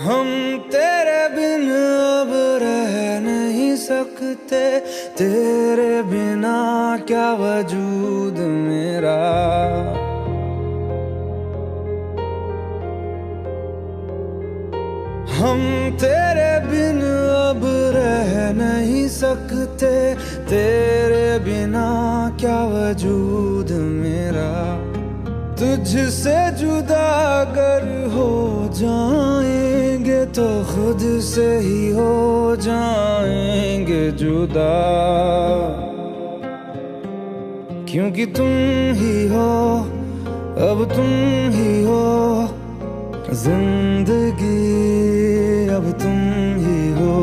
हम तेरे बिन अब रह नहीं सकते, तेरे बिना क्या वजूद मेरा। हम तेरे बिन अब रह नहीं सकते, तेरे बिना क्या वजूद मेरा। तुझसे जुदा अगर हो जाएंगे तो खुद से ही हो जाएंगे जुदा, क्योंकि तुम ही हो, अब तुम ही हो जिंदगी, अब तुम ही हो।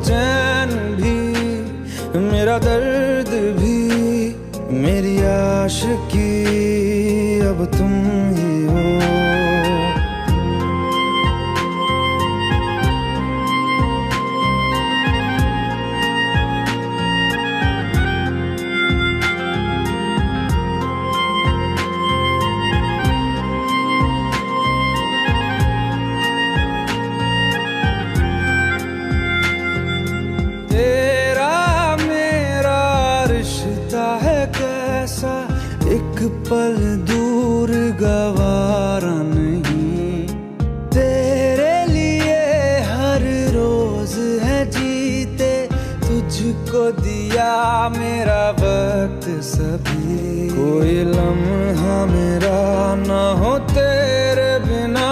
चैन भी मेरा दर्द भी मेरी आशिकी, अब तुम ही हो। तेरा मेरा रिश्ता है कैसा, एक पल दूर गवारा नहीं। तेरे लिए हर रोज है जीते, तुझको दिया मेरा वक्त सभी। कोई लम्हा मेरा ना हो तेरे बिना,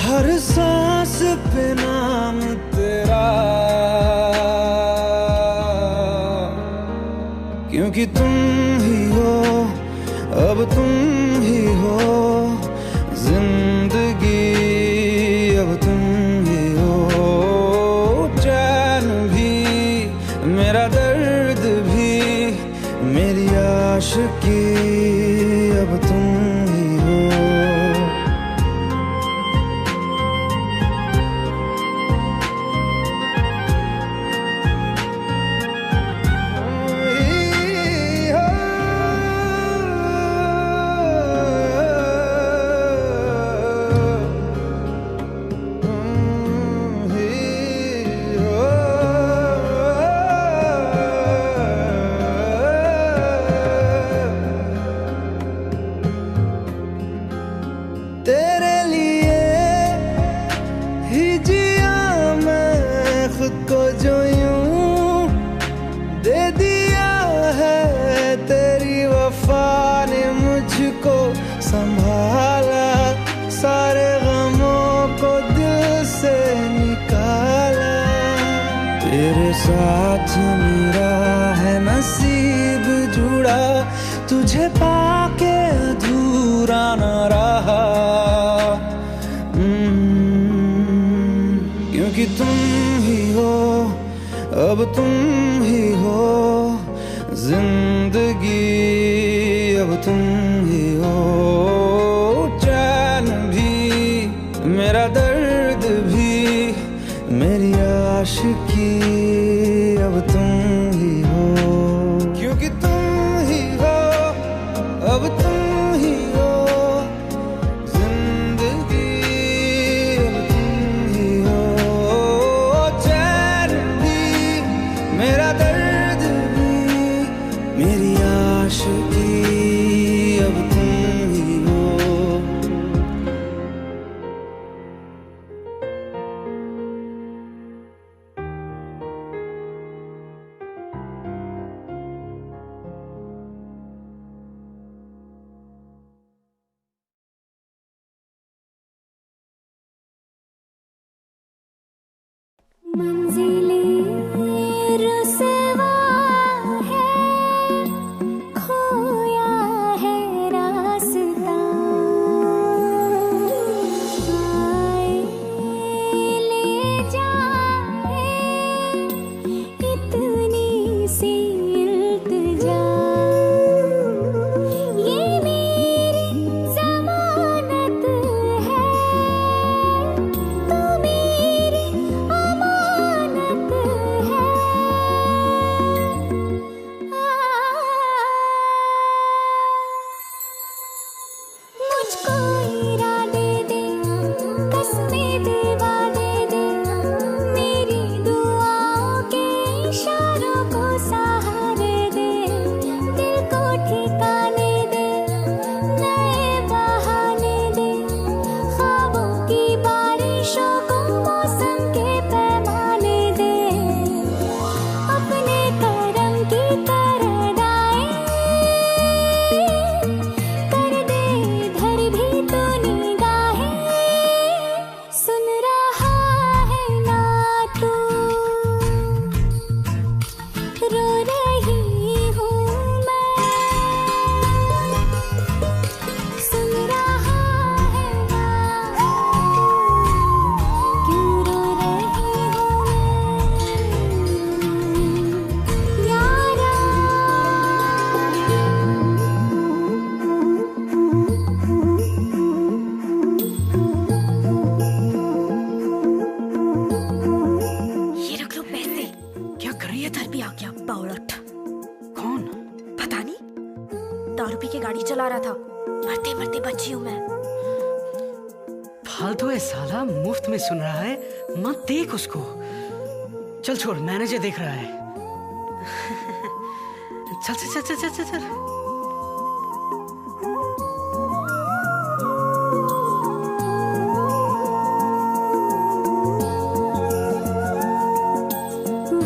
हर सांस पे नाम तेरा, क्योंकि तुम ही हो, अब तुम ही हो जिंदगी, अब तुम ही हो। चैन भी मेरा दर्द भी मेरी आशिकी, अब तुम ही हो। तेरे लिए ही जिया मैं खुद को, जो यूं दे दिया है तेरी वफा ने मुझको संभाला। सारे गमों को दिल से निकाला, तेरे साथ मेरा है नसीब जुड़ा, तुझे पाके अधूरा न रहा। क्योंकि तुम ही हो, अब तुम ही हो जिंदगी, अब तुम ही हो। चैन भी मेरा दर्द भी मेरी आशिकी, अब तुम ही हो, क्योंकि तुम ही हो, अब तुम ही हो जिंदगी, अब तुम ही हो। चैन भी मेरा दर्द भी मेरी आशिकी, अब तुम ही हो। मंजिलें रुसवा है, खोया है रास्ता, आए ले जाए इतनी सी इल्तिजा। ये मेरी ज़मानत है, तू मेरी अमानत कर रही है? इधर भी आ गया बावळट। कौन? पता नहीं, दारू पी के गाड़ी चला रहा था। मरते मरते बची हूँ मैं। फालतू है साला, मुफ्त में सुन रहा है। मत देख उसको। चल छोड़, मैनेजर देख रहा है। चल चल चल चल चल चल।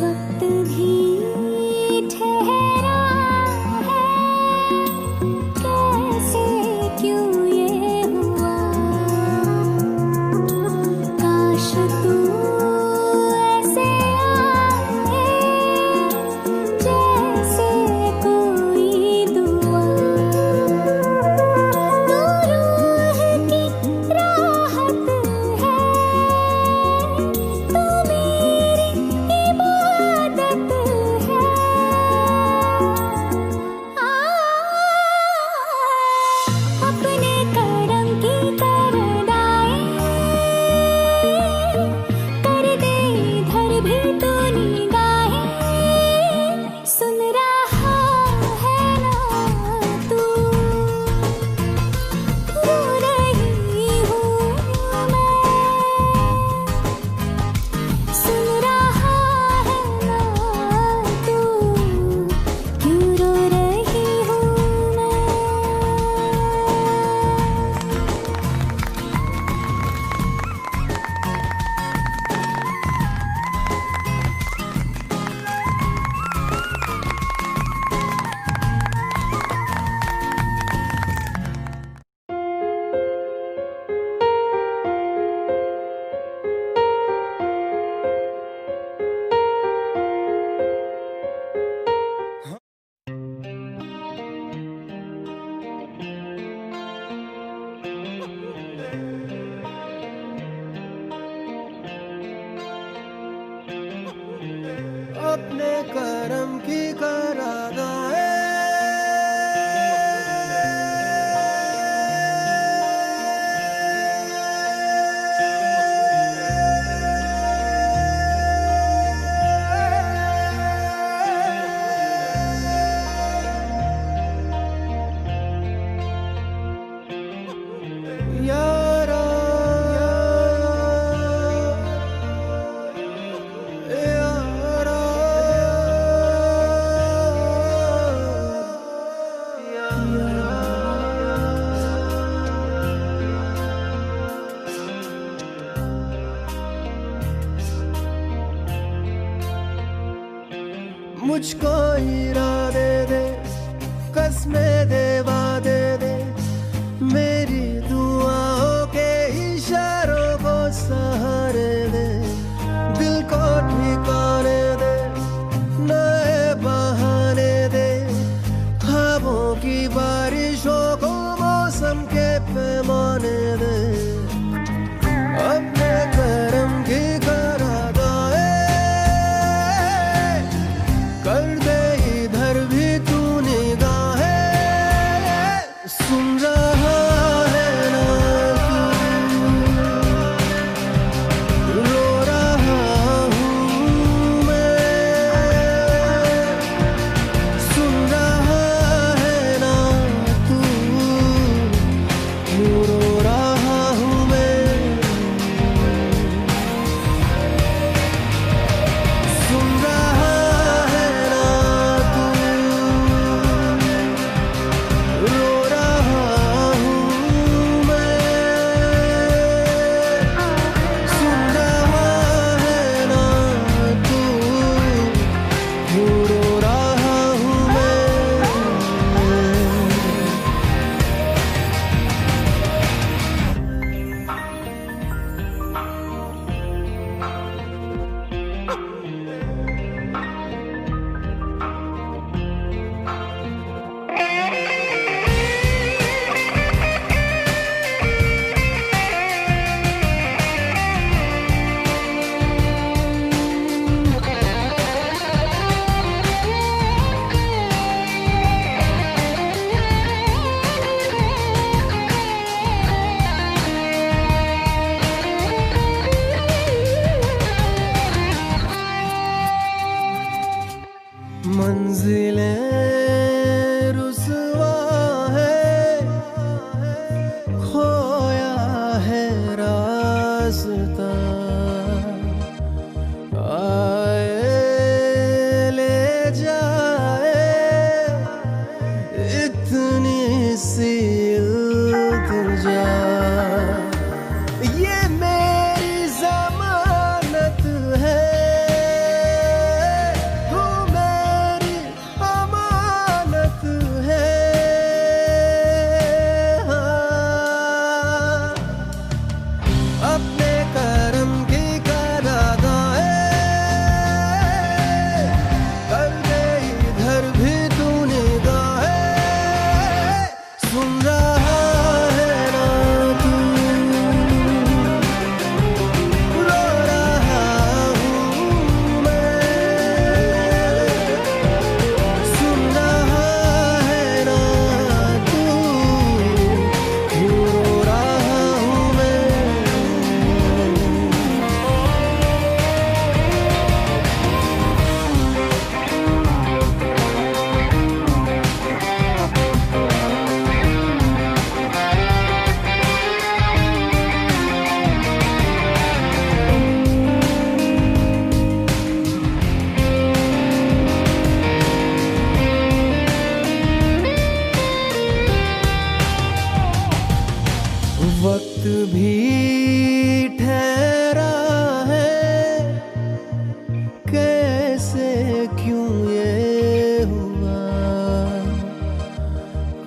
वक्त भी ठहरा है, कैसे क्यों ये हुआ। काश तू ऐसे आए जैसे कोई दुआ। तू रूह की राहत है, तू मेरी इबादत है। अपने करम की करदाए, कर दे इधर भी तू निगाहें। सुन रहा है ना तू, रो रही हूँ मैं। सुन रहा है ना तू, क्यों रो रही हूँ मैं। अपने करम की करादाए, यारा यारा मुझको इरादे दे, कसमें दे, वादे दे, मेरी दुआओं के इशारों को सहारे दे। दिल को ठिकाने दे, नए बहाने दे, ख्वाबों की बारिशों को मौसम के पैमाने दे। अपने करम की करादाए, कर दे इधर भी तू निगाहें। मंजिलें रुसवा है, खोया है रास्ता, आए ले जाए इतनी सी इल्तिजा। ये मेरी जमानत है, तू मेरी अमानत है। हाँ, अपने करम की करादाए कर दे इधर भी तू निगाहें। सुन रहा है ना तू, रो रहा हूँ मैं। सुन रहा है ना तू, क्यों रो रहा हूँ मैं। वक्त भी ठहरा है, कैसे क्यों ये हुआ।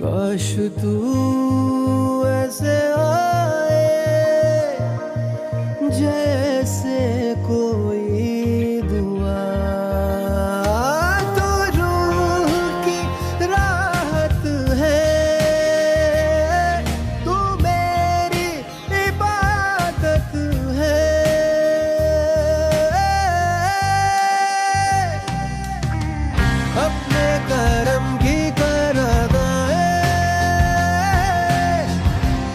काश तू ऐसे आए जैसे कोई दुआ। तो रूह की राहत है, तू मेरी इबादत है। अपने करम की करादाए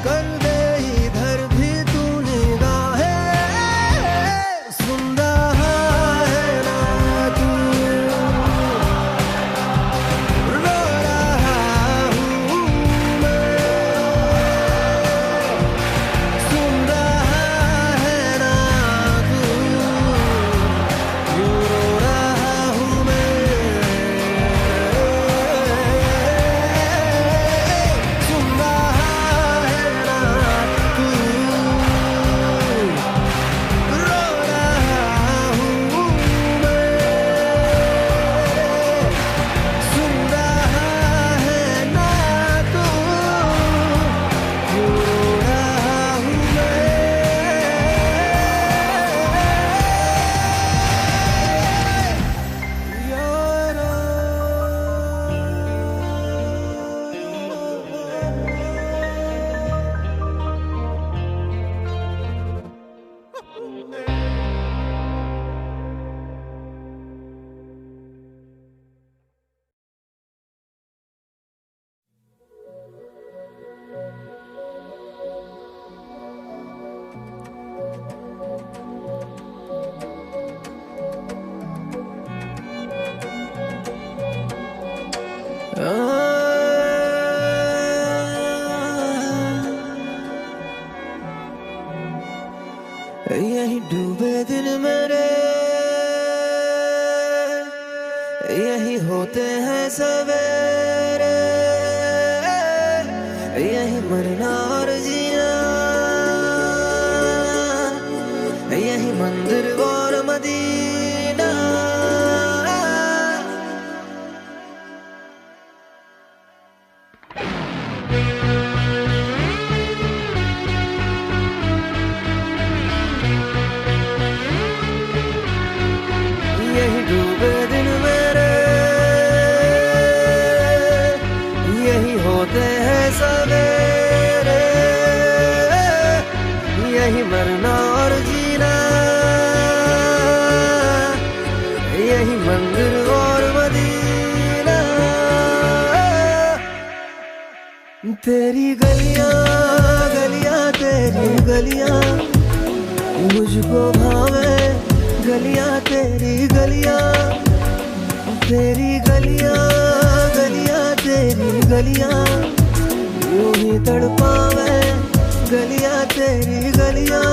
कर दे इधर भी तू निगाहें। सुन रहा है ना तू, रो रहा हूँ मैं। सुन रहा है ना तू, क्यों रो रहा हूँ मैं। सुन रहा है ना तू, रो रहा हूँ मैं। सुन रहा है ना तू, क्यों रो रहा हूँ मैं। यारा यही डूबे दिन मेरे, यही होते हैं सवेरे। यही मरना और जीना, यही मंदिर और मदीना। यही डूबे दिन मेरे, यही होते हैं सवेरे। यही मरना और जीना, यही मंदिर और मदीना। तेरी गलियां गलियां तेरी गलियां मुझको भावे, गलियां तेरी गलियां तेरी गलियां गलियां तेरी गलियां यूं ही तड़पावे गलियां तेरी गलियां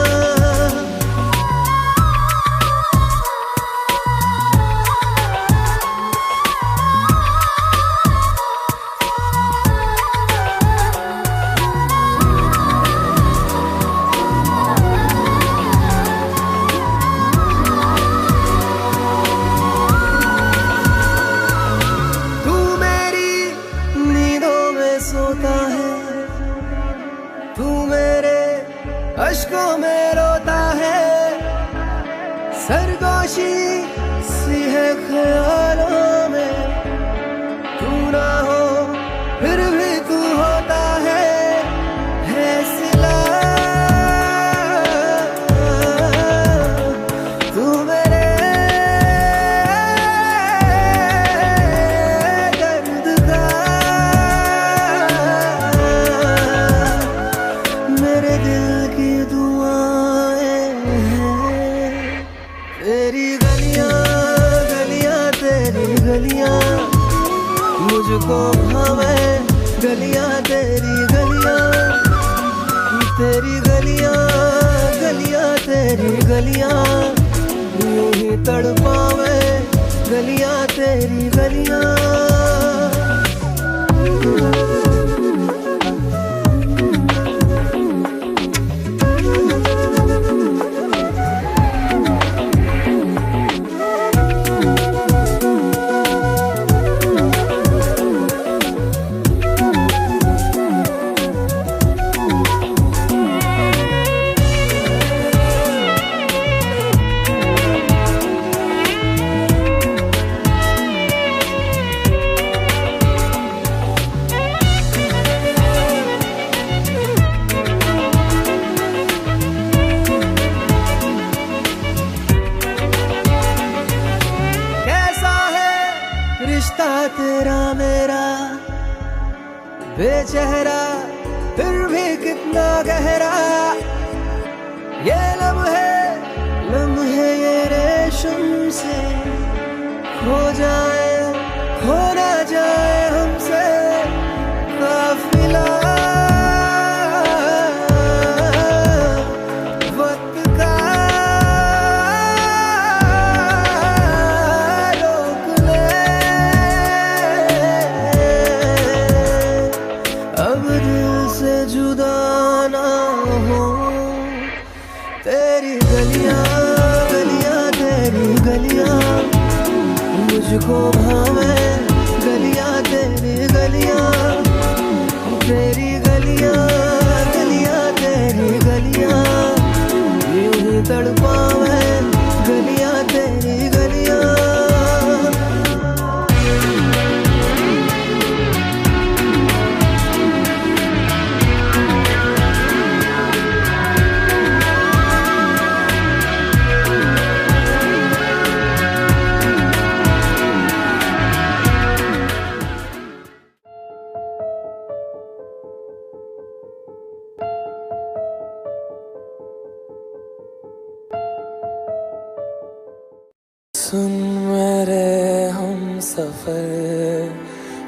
सोता है तू मेरे अश्कों में रोता है सरगोशी सी है ख्यालों में तू ना हो फिर भी तू होता है सिला तू मेरे दर्द का मेरे दिल की दुआएं हैं तेरी गलियां गलियां तेरी गलियां मुझको भावे गलियां तेरी गलियां तेरी गलियां गलियां तेरी गलियां यूं ही तड़पावे गलियां तेरी गलियां रिश्ता तेरा मेरा बेचेहरा फिर भी कितना गहरा ये लम्हे ये रेशम से खो जाए खो ना जाए हमसे काफिला वक्त का अब दिल से जुदा ना हो तेरी गलियां गलियां तेरी गलियां मुझको भावे गलियां तेरी गलियां तेरी गलियां गलियां तेरी गलियां यूं ही तड़पावे गलियां तेरी गलियां सुन मेरे हम सफर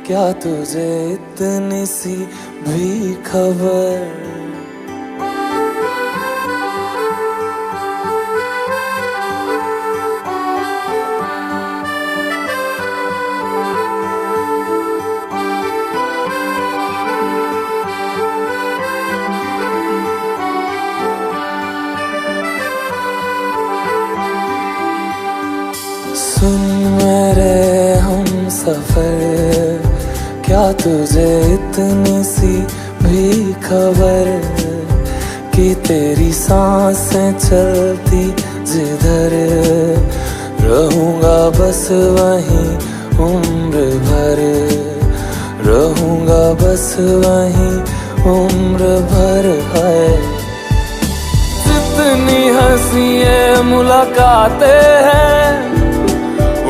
क्या तुझे इतनी सी भी खबर सुन मेरे हम सफर क्या तुझे इतनी सी भी खबर कि तेरी सांसें चलती जिधर रहूंगा बस वहीं उम्र भर रहूंगा बस वहीं उम्र भर है जितनी हंसी मुलाकातें हैं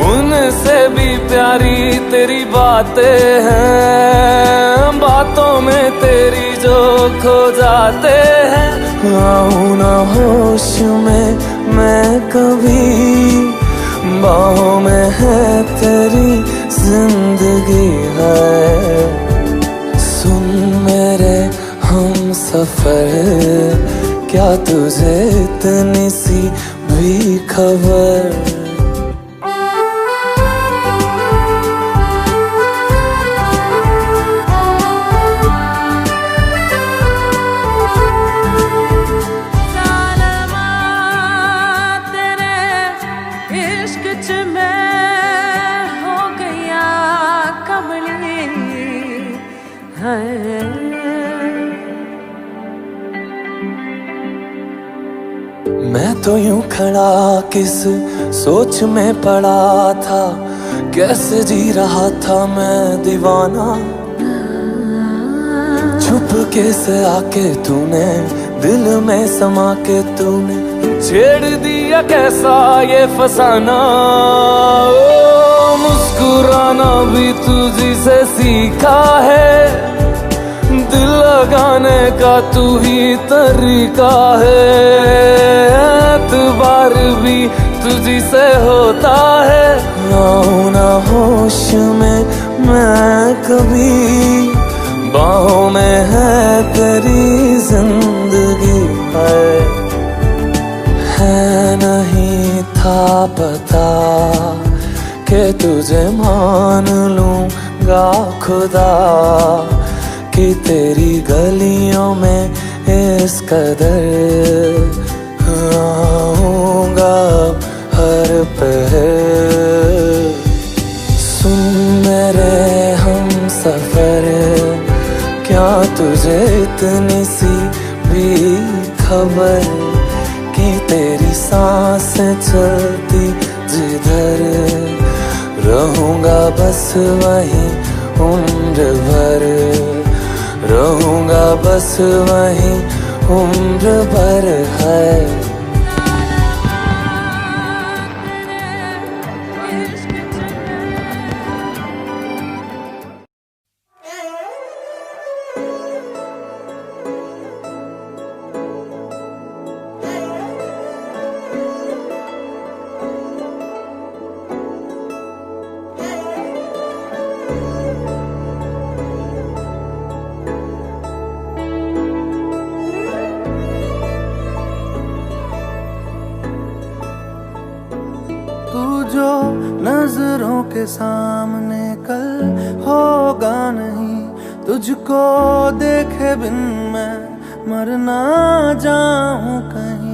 उनसे भी प्यारी तेरी बातें हैं बातों में तेरी जो खो जाते हैं आऊं ना होश में मैं कभी बाहों में है तेरी जिंदगी है। सुन मेरे हम सफर, क्या तुझे इतनी सी भी खबर? मैं तो यूं खड़ा किस सोच में पड़ा था, कैसे जी रहा था मैं दीवाना। छुप के से आके तूने दिल में समा के तूने छेड़ दिया कैसा ये फसाना। ओ मुस्कुराना भी तुझी से सीखा है, दिल लगाने का तू ही तरीका है। एतबार भी तुझी से होता है, आऊं ना होश में मैं कभी, बाहों में है तेरी जिंदगी है नहीं था पता कि तुझे मान लूंगा खुदा, कि तेरी गलियों में इस कदर आऊंगा हर पहर। सुन मेरे हम सफर, क्या तुझे इतनी सी भी खबर, कि तेरी सांसें चलती जिधर, रहूंगा बस वहीं उम्र भर, रहूंगा बस वहीं उम्र भर है। जो नजरों के सामने कल होगा नहीं, तुझको देखे बिन मैं मर ना जाऊं कहीं।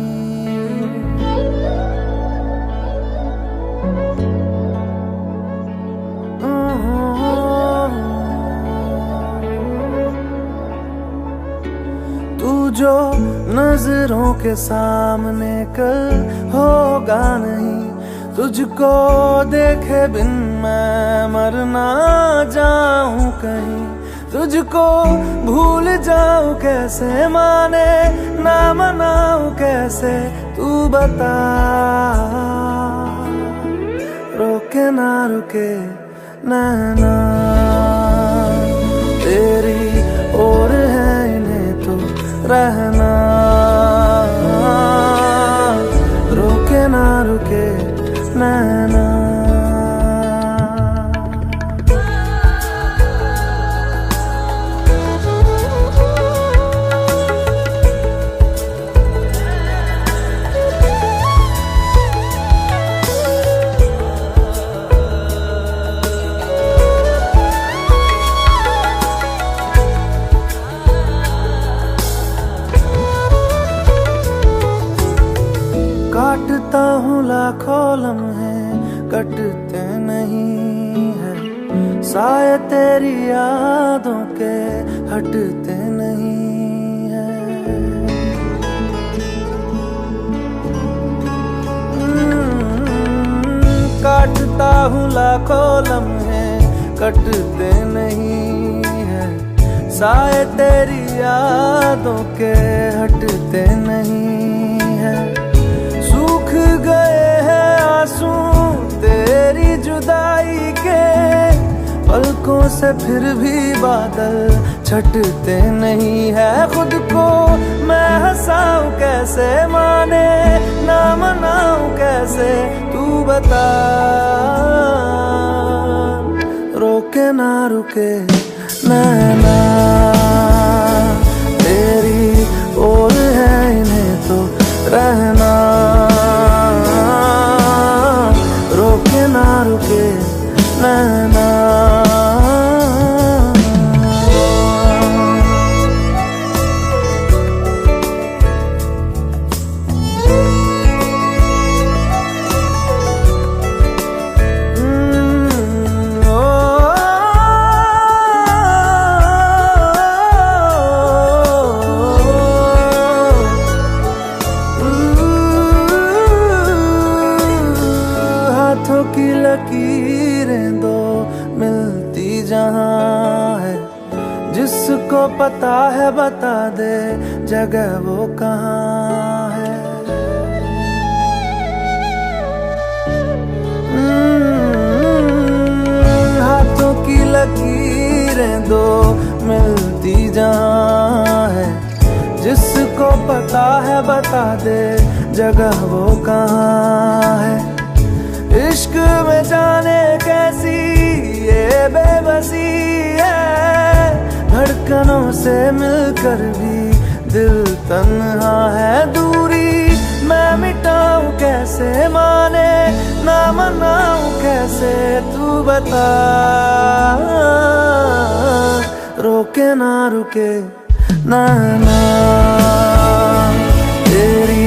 तू जो नजरों के सामने कल होगा नहीं, तुझको देखे बिन मैं मर ना जाऊं कहीं। तुझको भूल जाऊं कैसे, माने ना मनाऊं कैसे, तू बता। रोके ना रुके नैना तेरी ओर है, इन्हें तो रहना। रोके ना रुके नैना। काटता हूँ लाखों लम्हे, कटते नहीं है, साए तेरी यादों के हटते नहीं है। काटता हूँ लाखों लम्हे, कटते नहीं है, साए तेरी यादों के हटते नहीं है। सूख गए हैं आंसू तेरी जुदाई के, पलकों से फिर भी बादल छटते नहीं है। खुद को मैं हंसाऊं कैसे, माने ना मनाऊं कैसे, तू बता, रोके ना रुके नैना तेरी ओर है इन्हें तो रहना, रोके ना रुके नैना। हाथों की लकीरें दो मिलती जहां है, जिसको पता है बता दे जगह वो कहाँ है। हाथों की लकीरें दो मिलती जहां है, जिसको पता है बता दे जगह वो कहाँ है। इश्क में जाने कैसी ये बेबसी है, धड़कनों से मिलकर भी दिल तन्हा है। दूरी मैं मिटाऊं कैसे, माने ना मनाऊं कैसे, तू बता, रोके ना रुके नैना तेरी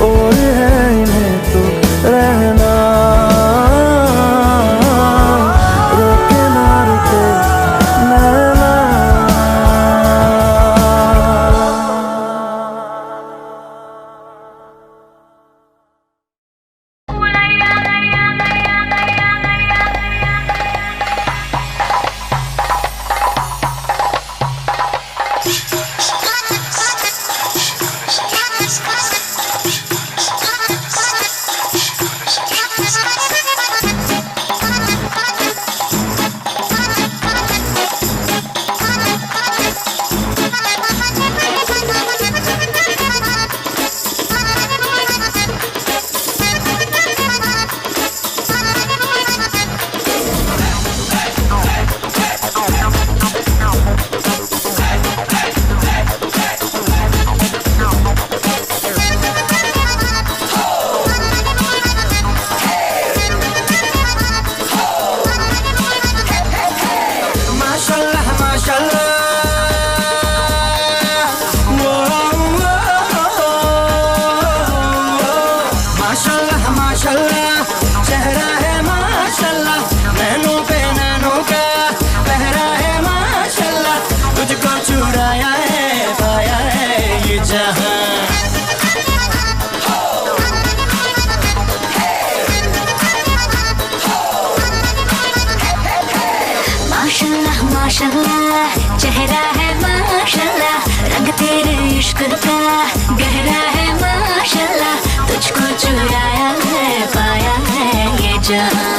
ओर है इन्हें तो रहना, रोके ना रुके नैना। माशाल्लाह चेहरा है माशाल्लाह, रंग तेरे इश्क का गहरा है माशाल्लाह, तुझको चुराया है पाया है ये जहां।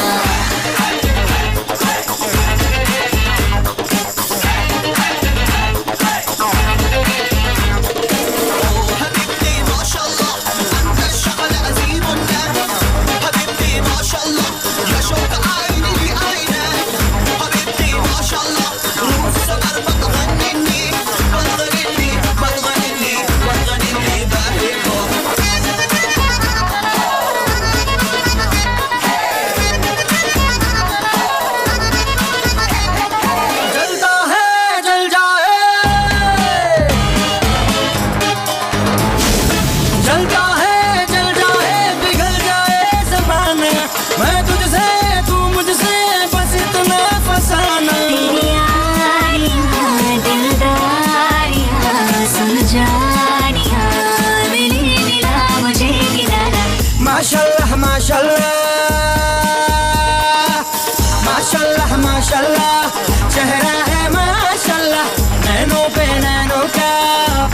माशाल्लाह माशाल्लाह माशाल्लाह चेहरा है माशाल्लाह, नैनों पे नैनों का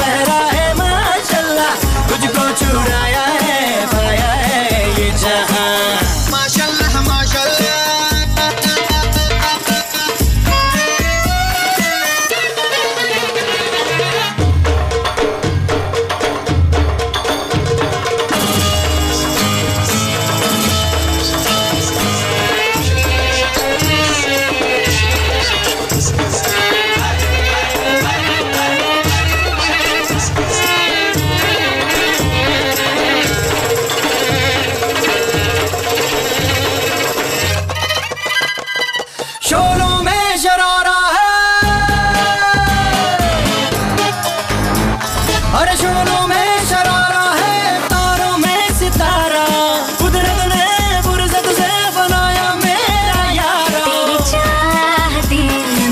पहरा है माशाल्लाह, तुझको चुराया है पाया है ये जहां। माशाल्लाह माशाल्लाह शोलों में शरारा है, अरे शोलों में शरारा है, तारों में सितारा, कुदरत ने फुर्सत से बनाया मेरा यारा। तेरी चाहती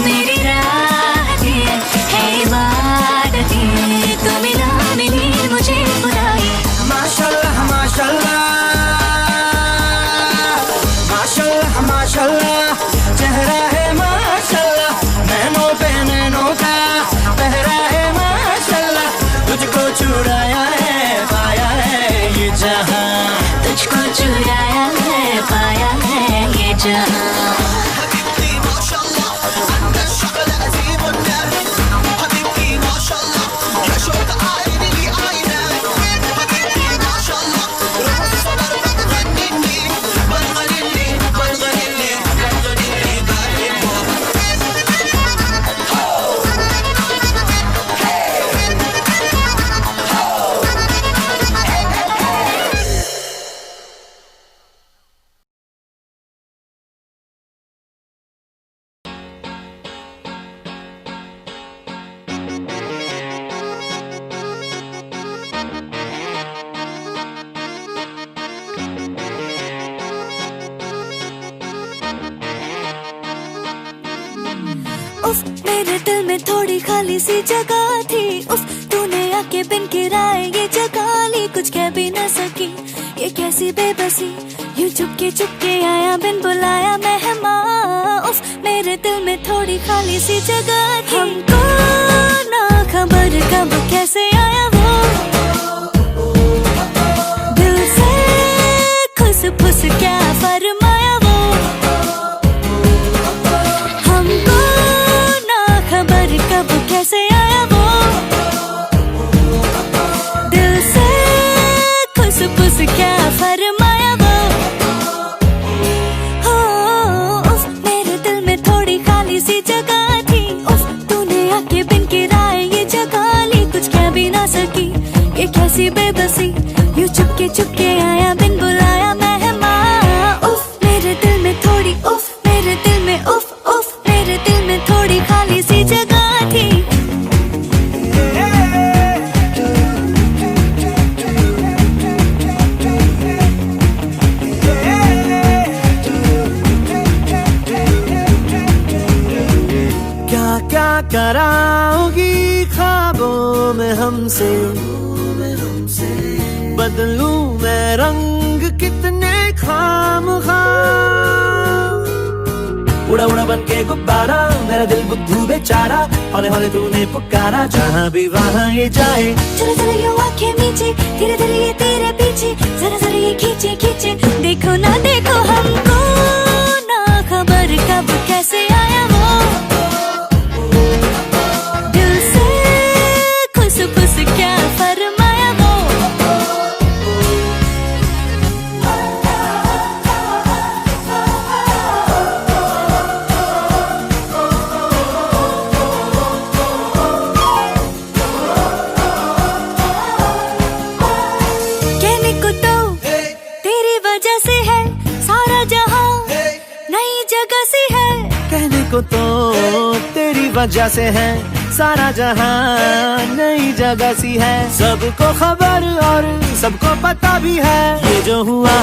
मेरी राहती है इबादती, तू मिला मिली मुझे खुदाई। माशाल्लाह माशाल्लाह माशाल्लाह माशाल्लाह, चेहरा है माशाल्लाह, नैनों पे नैनों का पहरा है माशाल्लाह, तुझको चुराया है पाया है ये जहां, तुझको चुराया है पाया है ये जहां। उफ मेरे दिल में थोड़ी खाली सी जगह थी, उफ तूने आके बिन किराए ये जगह ली, कुछ कह भी न सकी ये कैसी बेबसी, यूं चुपके आया बिन बुलाया मेहमान। उफ मेरे दिल में थोड़ी खाली सी जगह थी, हमको ना खबर कब कैसे आया वो, दिल से खुस फुस क्या फरमाया वो, हमको खबर कब कैसे आया वो, दिल से खुस फुस क्या फरमाया वो। हो उफ मेरे दिल में थोड़ी खाली सी जगह थी, उफ तूने आके बिन किराए ये जगह ली, कुछ कह भी ना सकी ये कैसी बेबसी, यूं चुपके आया बिन बुलाया मेहमान। उफ मेरे दिल में थोड़ी, उफ मेरे दिल में, उफ उफ मेरे दिल में थोड़ी खाली सी जगह थी। क्या क्या कराओगी ख्वाबों में हमसे, बदलूं मैं रंग कितने खामखा, उड़ा उड़ा बन के गुब्बारा, मेरा दिल बुद्धू बेचारा, हौले हौले तूने पुकारा, जहाँ भी वहाँ ये जाए। चलो चलो यूं आंखें मीचे, धीरे धीरे ये तेरे पीछे, जरा जरा ये खींचे खींचे, देखो ना देखो हमको ना खबर कब कैसे आया वो, दिल से खुस फुस क्या फरमाया वो। कहने को तो तेरी वजह से है सारा जहां नई जगह सी है, कहने को तो तेरी वजह से है सारा जहां नई जगह सी है, सबको खबर और सबको पता भी है, ये जो हुआ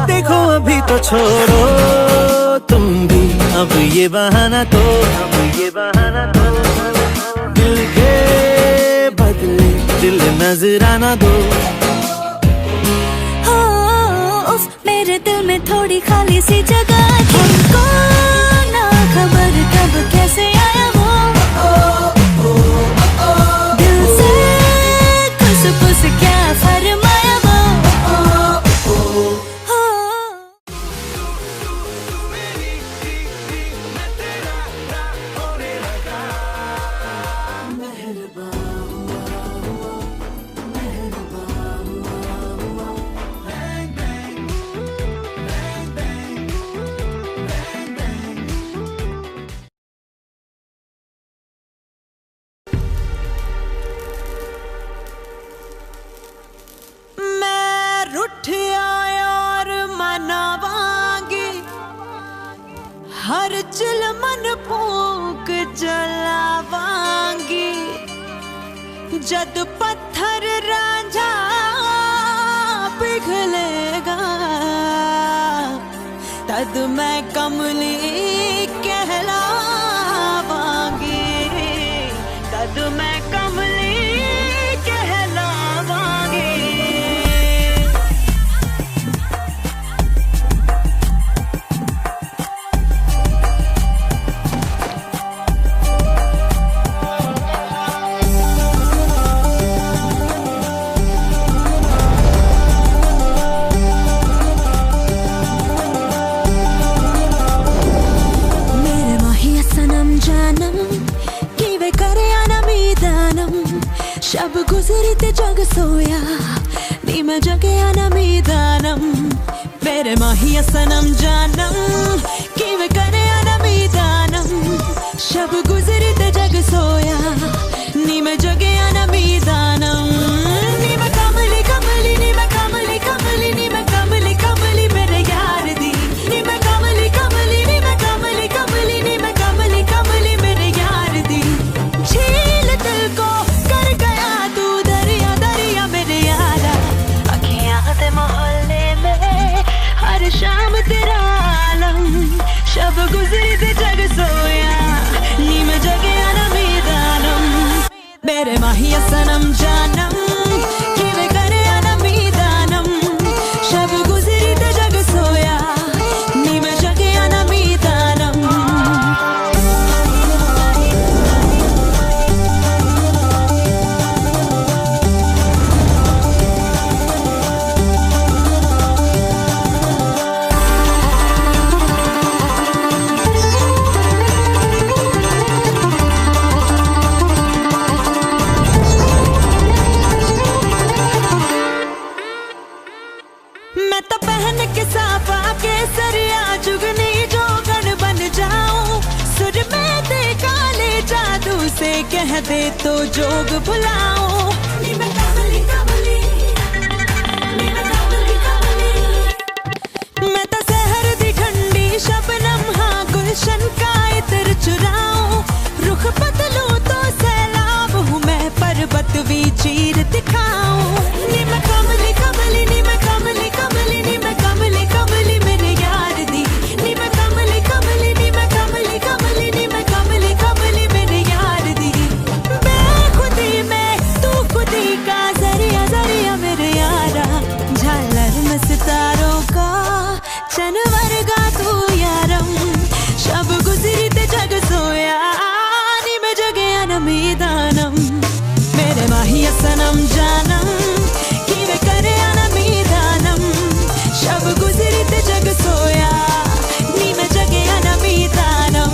देखो अभी तो छोड़ो तुम भी, अब ये बहाना तो, अब ये बहाना तो, दिल के बदले दिल नजराना दो। हो उफ मेरे दिल में थोड़ी खाली सी जगह थी, हमको ना खबर कब कैसे आया वो, दिल से खुस फुस क्या फरमाया वो। हो हर चिलमन फूक जलावांगी जद पत्थर रांझा पिघलेगा तद मैं कमली कहलावांगी तद मैं कमली कहलावांगी। शब गुजरी ते जग सोया नी मैं जगे आना मीदानम मेरे माहिया सनम जानम कि वे करे आना मीदानम शब गुजरी ते जग सोया नी मैं जगे आना मीदानम नी मैं कमली कमली नी मैं कमली कमली नी मैं कमली कमली मेरे यार दी नी मैं कमली कमली नी मैं कमली कमली नी मैं कमली कमली मेरे यार दी झील दिल को मोहल्ले में हर शाम तेरा आलम शब गुजरी ते जग सोया नी मैं जगे आना मीदानम मेरे माहिया सनम जानम कि वे करे आना मीदानम शब गुजरी ते जग सोया नी मैं जगे आना मीदानम। मैं तो पहन के साफा केसरिया जुगनी जोगन बन जाऊं सुर में दे काले जादू से कह दे तो जोग भुलाऊं नी मैं कमली कमली नी मैं कमली कमली मैं तो सहर दी ठंडी शबनम हाँ गुलशन का इतर चुराऊं रुख बदलूं तो सैलाब हूँ मैं पर्वत भी चीर दिखाऊं नी मैं कमली कमली नी मैं कमली कमली नी मैं कमली कमली मेरे यार दी नी मैं कमली कमली नी मैं कमली कमली नी मैं कमली कमली मेरे यार दी बेखुदी में तू खुदी का जरिया जरिया मेरे यारा झालर में सितारों का चनवर गा तू यारम शब गुजरी ते जग सोया नी मैं जगे आना मीदानम मेरे माहिया सनम जानम कि वे करे आना मीदानम शब गुजरी ते जग सोया नी मैं जगे आना मीदानम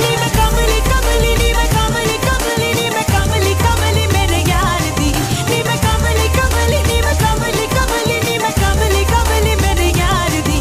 नी मैं कमली कमली नी मैं कमली कमली नी मैं कमली कमली मेरे यार दी नी मैं कमली कमली नी मैं कमली कमली नी मैं कमली कमली मेरे यार दी।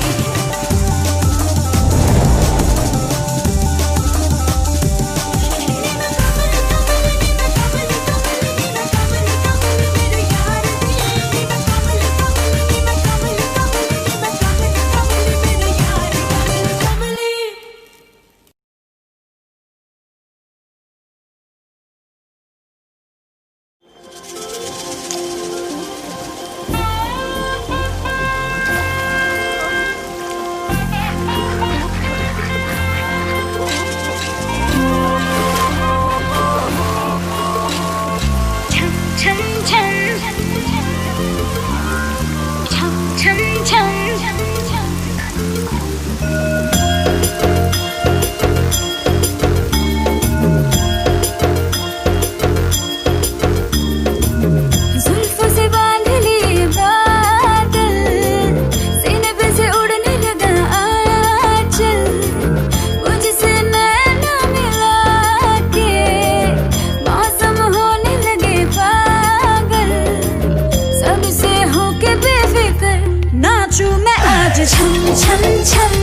छम छम छम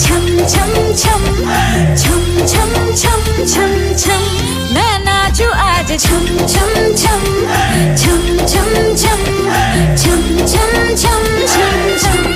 छम छम छम छम छम छम छम छम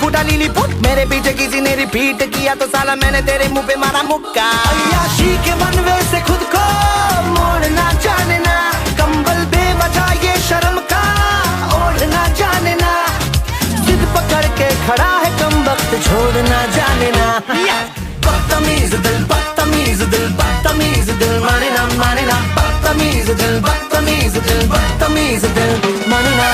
फूटा लीली पुट, मेरे पीछे किसी ने रिपीट किया तो साला मैंने तेरे मुंह पे मारा मुक्का। अय्याशी के बनवे से खुद को मोड़ना जानना, कंबल बेवजह ये शर्म का ओढ़ना जानना, जिद पकड़ के खड़ा है कम वक्त छोड़ना जानना। बदतमीज दिल बदतमीज दिल बदतमीज दिल माने ना बदतमीज दिल बदतमीज दिल बदतमीज दिल माने ना।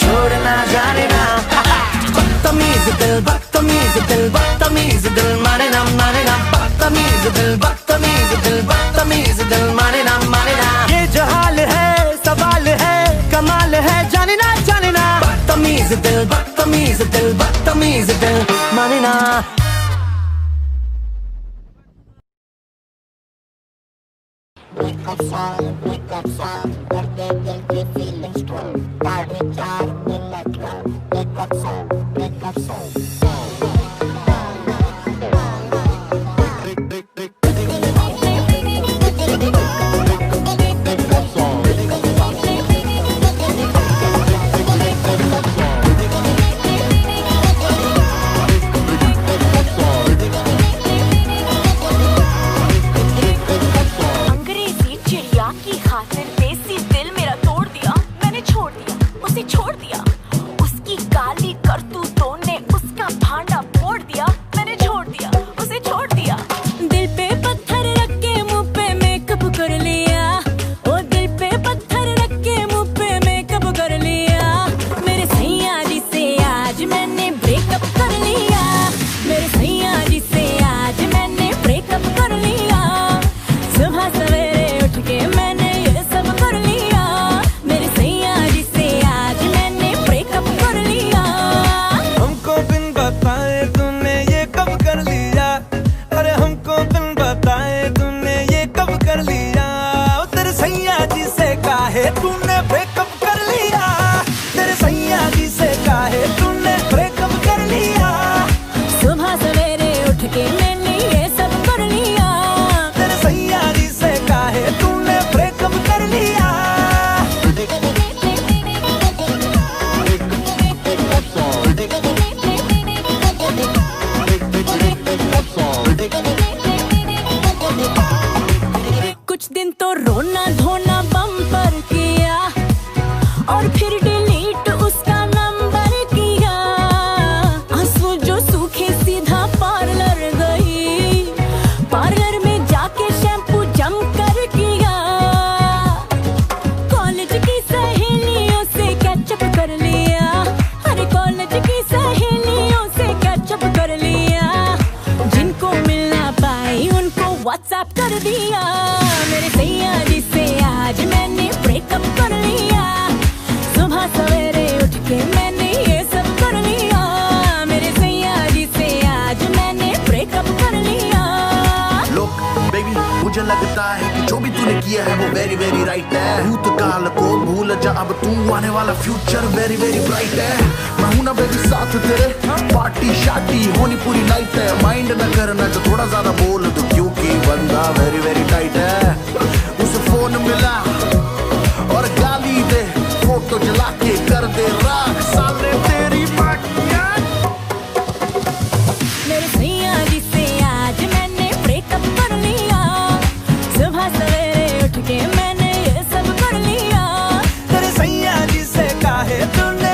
छोड़ना जाने ना। बदतमीज दिल बदतमीज दिल माने ना बदतमीज दिल बदतमीज दिल माने ना। ये जो हाल है सवाल है कमाल है जाने ना। बदतमीज दिल बदतमीज दिल माने ना। Wake up song, करते दिल की feeling strong, साढ़े 4 मिनट का wake up song। लगता है कि जो भी तूने किया है वो वेरी वेरी राइट है। भूत काल को भूल जा अब तू, आने वाला फ्यूचर वेरी वेरी ब्राइट है। मैं हूं ना बेबी साथ तेरे, पार्टी शादी होनी पूरी नाइट है। माइंड न करना जो थोड़ा ज्यादा बोल दो, क्योंकि बंदा वेरी वेरी टाइट है। उसे फोन मिला और गाली दे, फोटो जला के कर दे राख सामने तेरी पार्टियां। मेरे सैया जी से आज मैंने ब्रेकअप कर लिया, सुबह सवेरे उठ के मैंने ये सब कर लिया। तेरे सैया जी से काहे तूने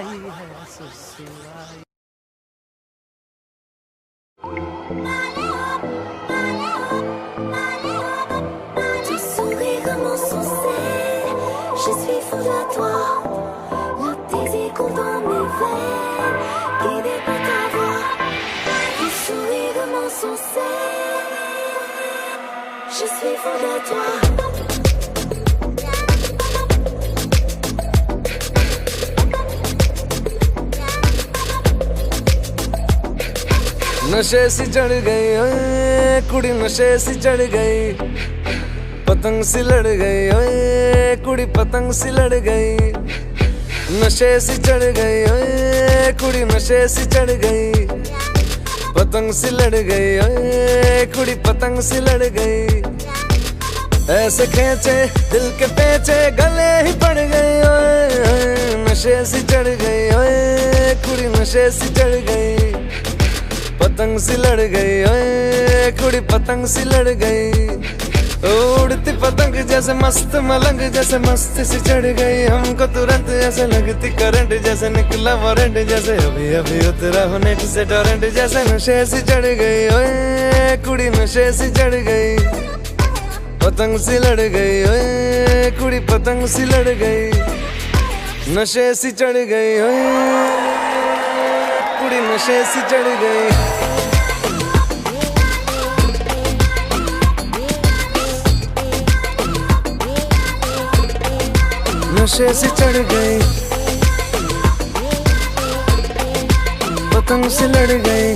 आई है ससुराई। Tu souris comme un succès, je suis fou de toi. Le désir coule dans mes veines, guidé par ta voix. Tu souris comme un succès, je suis fou de toi. नशे सी चढ़ गई ओए कुड़ी, नशे सी चढ़ गई, पतंग सी लड़ गई ओए कुड़ी, पतंग सी लड़ गई। नशे सी चढ़ गई ओए कुड़ी, नशे सी चढ़ गई, पतंग सी लड़ गई ओए कुड़ी, पतंग सी लड़ गई। ऐसे खींचे दिल के पेचे गले ही पड़ गई ओए, नशे सी चढ़ गई ओए कुड़ी, नशे सी चढ़ गई, पतंग सी लड़ गई ओए कुड़ी, पतंग सी लड़ गई। उड़ती पतंग जैसे मस्त मलंग, जैसे मस्त सी चढ़ गई हमको तुरंत, ऐसे लगती करंट, जैसे निकला वारंट, जैसे अभी अभी उतरा हो नेट से टोरेंट। जैसे नशे सी चढ़ गई ओए कुड़ी, नशे सी चढ़ गई, पतंग सी लड़ गई ओए कुड़ी, पतंग सी लड़ गई। नशे सी चढ़ गई ओए कुड़ी, नशे सी चढ़ गई। नशे सी चढ़ गई, पतंग सी लड़ गई।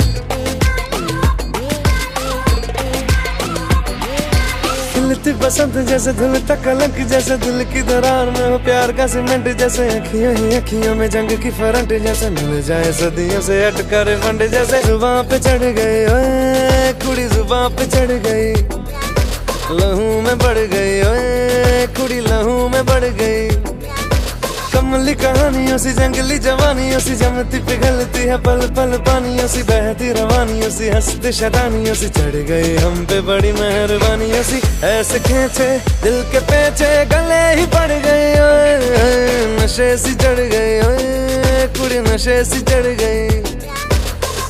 खिलती बसंत जैसे धुलता कलंक, जैसे दिल की दरार में हो प्यार का सीमेंट, जैसे अखियों ही अखियों में जंग की फरंट, जैसे मिल जाए सदियों से अटका रे फंड। जैसे जुबां पे चढ़ गई ओए कुड़ी, जुबां पे चढ़ गई, लहू में बढ़ गई ओए कुड़ी, लहू में बढ़ गई। कमली कहानियों सी जंगली जवानियों सी, जमती पिघलती है पल पल पानियों सी, बहती रवानियों सी, हंसती शैतानियों सी, चढ़ गई हम पे बड़ी मेहरबानियों सी। ऐसे खींचे दिल के पेचे गले ही पड़ गई ओए, नशे सी चढ़ गई ओए कुड़ी, नशे सी चढ़ गई,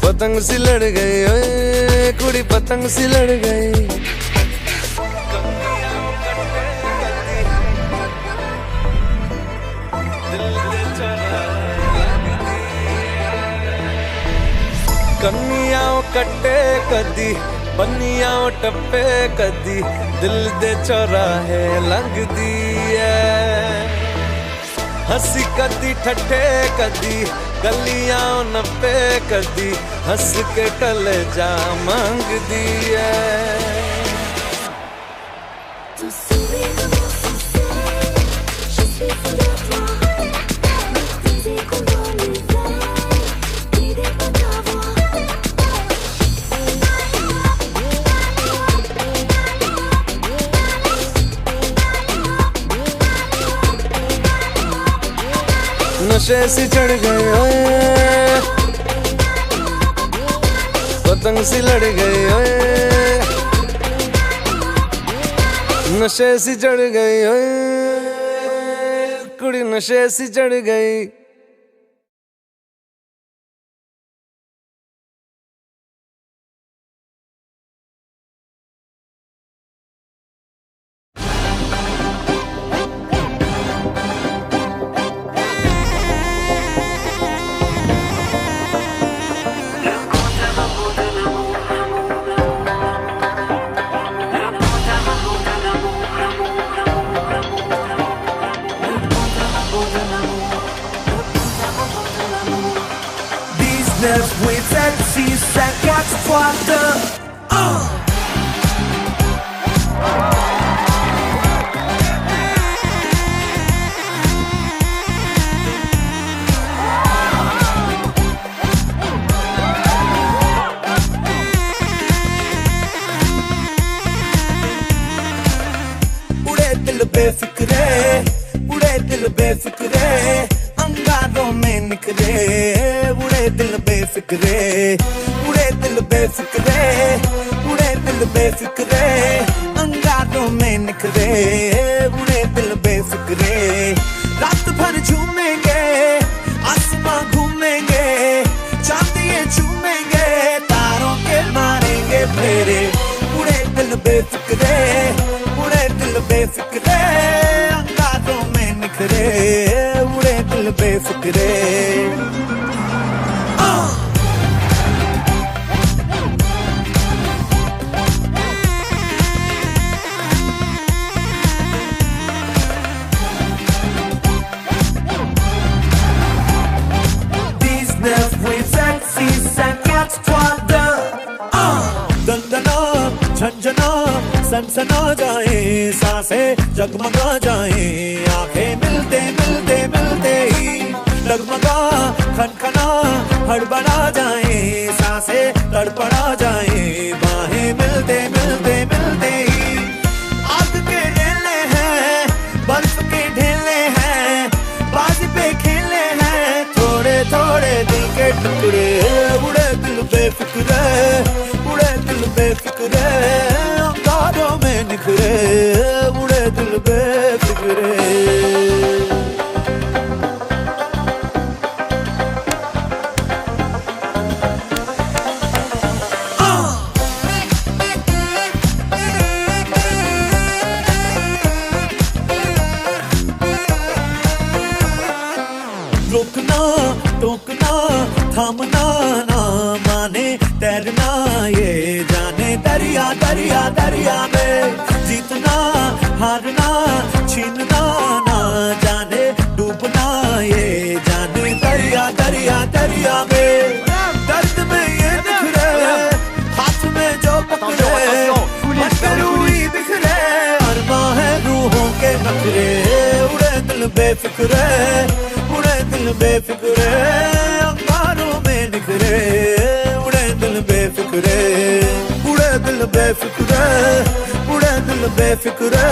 पतंग सी लड़ गई ओए कुड़ी, पतंग सी लड़ गई। कन्नियां कट्टे कदी, बन्नियां टप्पे कदी, दिल दे चौराहे लंघदी है। हंसी कदी ठट्ठे कदी, गलियां नप्पे कदी, हंस के कलेजा मांगदी है। नशे सी चढ़ गई ओए, पतंग सी लड़ गई ओए, नशे सी चढ़ गई ओए कुड़ी, नशे सी चढ़ गई। बेफिक्रे, उड़े दिल बेफिक्रे, अंगारों में निकले, उड़े दिल बेफिक्रे, उड़े दिल बेफिक्रे, उड़े दिल बेफिक्रे, अंगारों में निकले, उड़े दिल बेफिक्रे। रात भर झूमेंगे, आसमां बेफिक्रे दंदना झंझना सनसना जाए सांसें जगमगा जाए आंखें मिलते मिलते मिलते ही डगमगा खनखना हड़बड़ा जाए सांसें तड़पड़ा जाए बाहें मिलते मिलते मिलते ही आग के ढेले हैं बर्फ के ढेले हैं बाजी पे खेले हैं थोड़े थोड़े दिल के टुकड़े उड़े दिल बेफिक्रे उड़े दिल बेफिक्रे अंगारों में निखरे उड़े दिल बेफिक्रे रोकना टोकना थामना ना माने तैरना ये जाने दरिया दरिया दरिया में जीतना हारना छीनना ना जाने डूबना ये जाने दरिया दरिया दरिया में दर्द में ये बिखरे हाथ में जो पकड़े मटरूई बिखरे अरमा है रूहों के नखरे उड़े दिल बेफिक्रे उड़े दिल बेफिक्रे अंगारों में निखरे उड़े दिल बेफिक्रे उड़े दिल बेफिक्रे उड़े दिल बेफिक्रे